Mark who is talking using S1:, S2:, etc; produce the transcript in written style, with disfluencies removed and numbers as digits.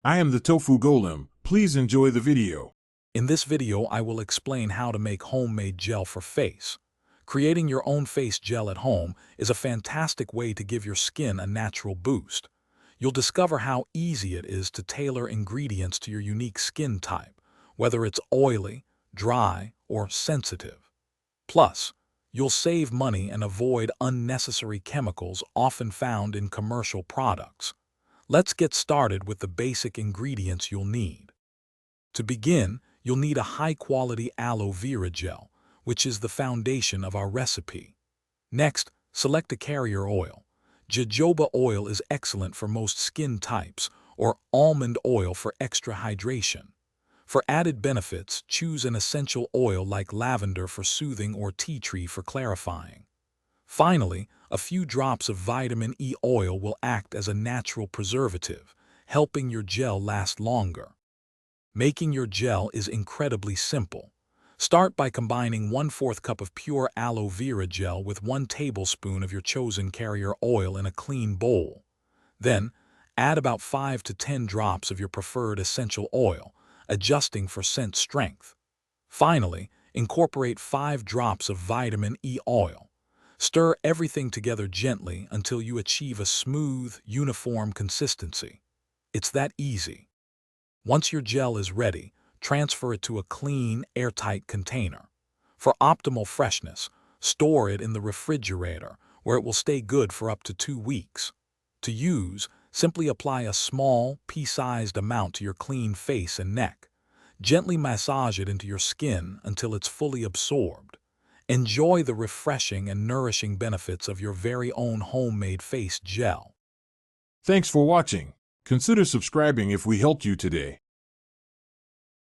S1: I am the Tofu Golem. Please enjoy the video.
S2: In this video, I will explain how to make homemade gel for face. Creating your own face gel at home is a fantastic way to give your skin a natural boost. You'll discover how easy it is to tailor ingredients to your unique skin type, whether it's oily, dry, or sensitive. Plus, you'll save money and avoid unnecessary chemicals often found in commercial products. Let's get started with the basic ingredients you'll need. To begin, you'll need a high-quality aloe vera gel, which is the foundation of our recipe. Next, select a carrier oil. Jojoba oil is excellent for most skin types, or almond oil for extra hydration. For added benefits, choose an essential oil like lavender for soothing or tea tree for clarifying. Finally, a few drops of vitamin E oil will act as a natural preservative, helping your gel last longer. Making your gel is incredibly simple. Start by combining 1/4 cup of pure aloe vera gel with 1 tablespoon of your chosen carrier oil in a clean bowl. Then, add about 5 to 10 drops of your preferred essential oil, adjusting for scent strength. Finally, incorporate 5 drops of vitamin E oil. Stir everything together gently until you achieve a smooth, uniform consistency. It's that easy. Once your gel is ready, transfer it to a clean, airtight container. For optimal freshness, store it in the refrigerator, where it will stay good for up to 2 weeks. To use, simply apply a small, pea-sized amount to your clean face and neck. Gently massage it into your skin until it's fully absorbed. Enjoy the refreshing and nourishing benefits of your very own homemade face gel.
S1: Thanks for watching. Consider subscribing if we helped you today.